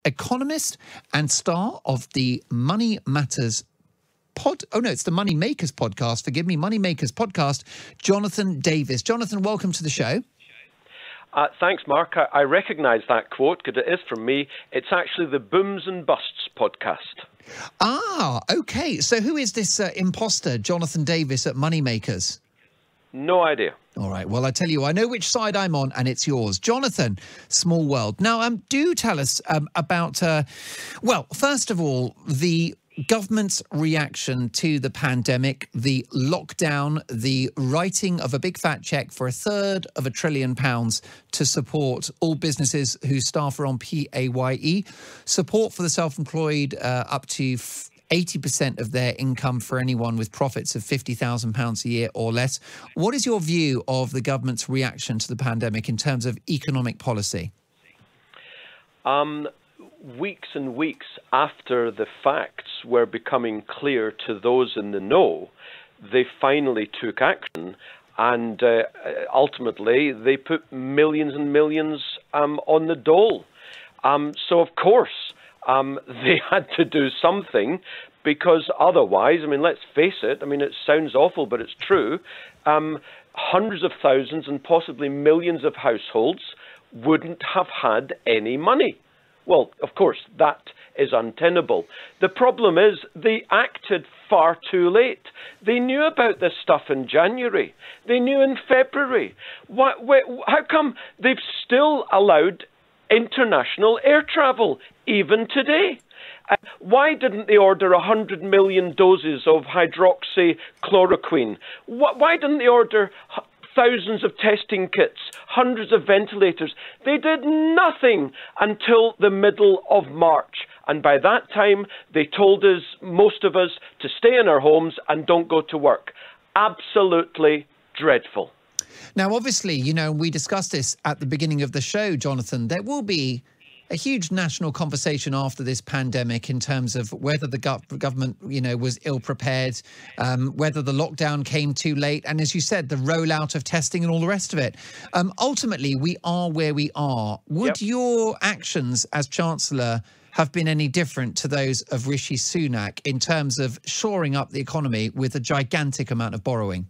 economist and star of the Money Matters it's the Money Makers podcast. Forgive me, Money Makers podcast, Jonathan Davis. Jonathan, welcome to the show. Thanks, Mark. I recognise that quote because it is from me. It's actually the Booms and Busts podcast. Ah, okay. So who is this imposter, Jonathan Davis at Money Makers? No idea. All right. Well, I tell you, I know which side I'm on, and it's yours. Jonathan, small world. Now, do tell us about, first of all, the government's reaction to the pandemic, the lockdown, the writing of a big fat cheque for £1/3 of £1 trillion to support all businesses whose staff are on PAYE, support for the self-employed up to 80% of their income for anyone with profits of £50,000 a year or less. What is your view of the government's reaction to the pandemic in terms of economic policy? Weeks and weeks after the facts were becoming clear to those in the know, they finally took action and ultimately they put millions and millions on the dole. So, of course, they had to do something because otherwise, let's face it, it sounds awful, but it's true. Hundreds of thousands and possibly millions of households wouldn't have had any money. Well, of course, that is untenable. The problem is they acted far too late. They knew about this stuff in January. They knew in February. How come they've still allowed international air travel, even today? Why didn't they order 100 million doses of hydroxychloroquine? Why didn't they order thousands of testing kits, hundreds of ventilators? They did nothing until the middle of March. And by that time, they told us, most of us, to stay in our homes and don't go to work. Absolutely dreadful. Now, obviously, we discussed this at the beginning of the show, Jonathan. There will be a huge national conversation after this pandemic in terms of whether the government, was ill-prepared, whether the lockdown came too late, and as you said, the rollout of testing and all the rest of it. Ultimately, we are where we are. Would your actions as Chancellor have been any different to those of Rishi Sunak in terms of shoring up the economy with a gigantic amount of borrowing?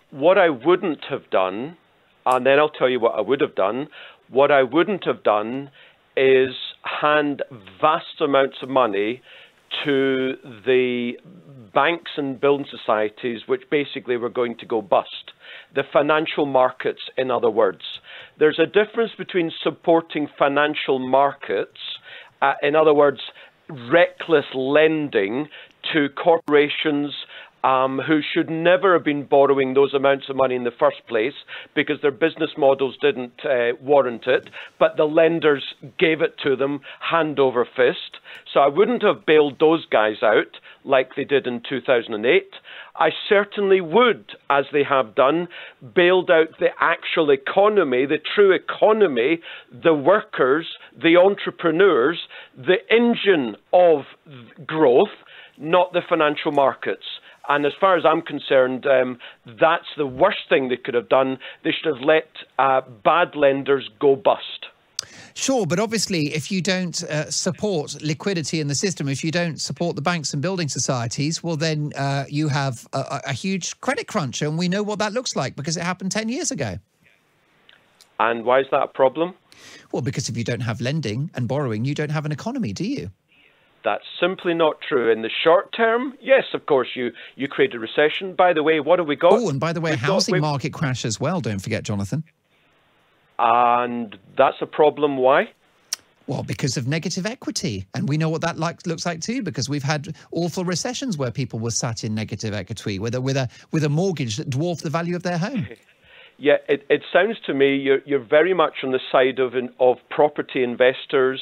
What I wouldn't have done, and then I'll tell you what I would have done. What I wouldn't have done is hand vast amounts of money to the banks and building societies, which basically were going to go bust. The financial markets, in other words. There's a difference between supporting financial markets, in other words, reckless lending to corporations who should never have been borrowing those amounts of money in the first place because their business models didn't warrant it, but the lenders gave it to them hand over fist. So I wouldn't have bailed those guys out like they did in 2008. I certainly would, as they have done, bailed out the actual economy, the true economy, the workers, the entrepreneurs, the engine of growth, not the financial markets. And as far as I'm concerned, that's the worst thing they could have done. They should have let bad lenders go bust. Sure, but obviously if you don't support liquidity in the system, if you don't support the banks and building societies, well then you have a huge credit crunch. And we know what that looks like because it happened 10 years ago. And why is that a problem? Well, because if you don't have lending and borrowing, you don't have an economy, do you? That's simply not true. In the short term, yes, of course, you create a recession. By the way, what have we got? Oh, and by the way, a housing market crash as well, don't forget, Jonathan. And that's a problem. Why? Well, because of negative equity. And we know what that looks like too, because we've had awful recessions where people were sat in negative equity with a mortgage that dwarfed the value of their home. Yeah, it sounds to me you're very much on the side of property investors,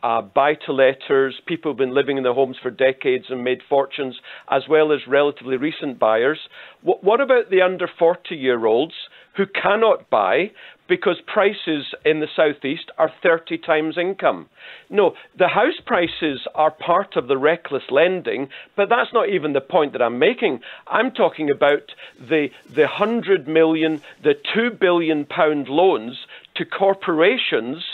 buy-to-letters, people who've been living in their homes for decades and made fortunes, as well as relatively recent buyers. What about the under 40-year-olds who cannot buy because prices in the southeast are 30 times income? No, the house prices are part of the reckless lending, but that's not even the point that I'm making. I'm talking about the 100 million, the £2 billion loans to corporations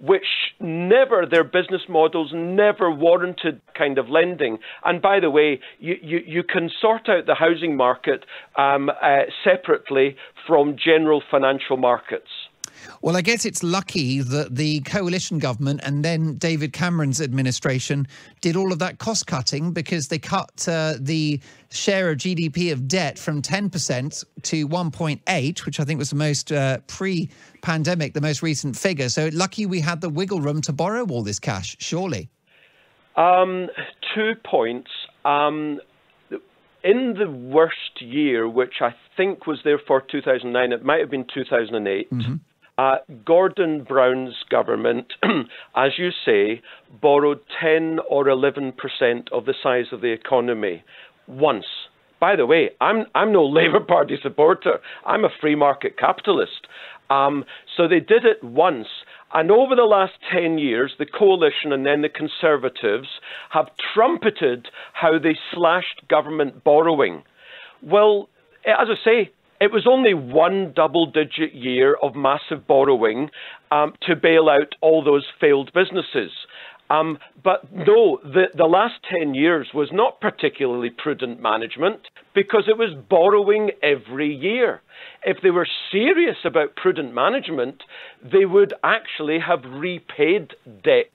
which never, their business models never warranted kind of lending. And by the way, you can sort out the housing market separately from general financial markets. Well, I guess it's lucky that the coalition government and then David Cameron's administration did all of that cost cutting, because they cut the share of GDP of debt from 10% to 1.8, which I think was the most pre-pandemic, the most recent figure. So lucky we had the wiggle room to borrow all this cash, surely. 2 points. In the worst year, which I think was therefore 2009, it might have been 2008, Gordon Brown's government, as you say, borrowed 10 or 11% of the size of the economy once. By the way, I'm no Labour Party supporter. I'm a free market capitalist. So they did it once. And over the last 10 years, the coalition and then the Conservatives have trumpeted how they slashed government borrowing. Well, as I say, it was only one double-digit year of massive borrowing to bail out all those failed businesses. But no, the last 10 years was not particularly prudent management, because it was borrowing every year. If they were serious about prudent management, they would actually have repaid debt.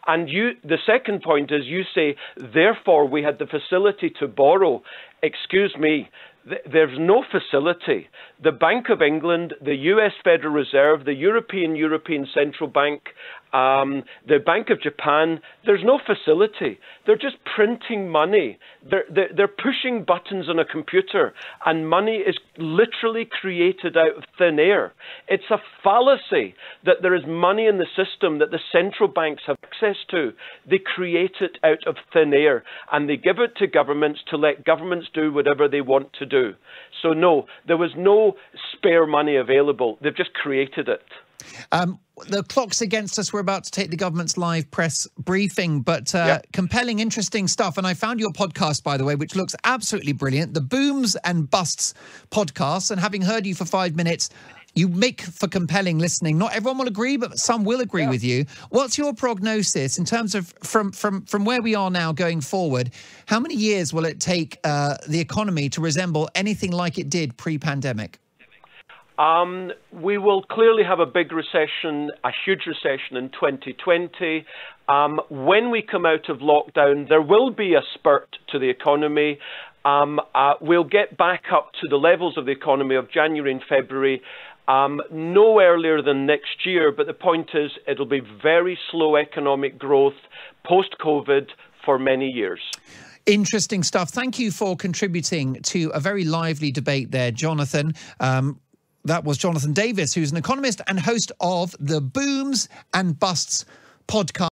And the second point is, you say, therefore we had the facility to borrow. Excuse me. There's no facility. The Bank of England, the US Federal Reserve, the European Central Bank, the Bank of Japan, there's no facility. They're just printing money. They're pushing buttons on a computer, and money is literally created out of thin air. It's a fallacy that there is money in the system that the central banks have access to. They create it out of thin air, and they give it to governments to let governments do whatever they want to do. So no, there was no spare money available. They've just created it. The clock's against us. We're about to take the government's live press briefing, but compelling, interesting stuff. And I found your podcast, by the way, which looks absolutely brilliant, the Booms and Busts podcast. And having heard you for 5 minutes, you make for compelling listening. Not everyone will agree, but some will agree with you. What's your prognosis in terms of from where we are now going forward? How many years will it take the economy to resemble anything like it did pre-pandemic? We will clearly have a big recession, a huge recession in 2020. When we come out of lockdown, there will be a spurt to the economy. We'll get back up to the levels of the economy of January and February, no earlier than next year. But the point is, it'll be very slow economic growth post-COVID for many years. Interesting stuff. Thank you for contributing to a very lively debate there, Jonathan. That was Jonathan Davis, who's an economist and host of the Booms and Busts podcast.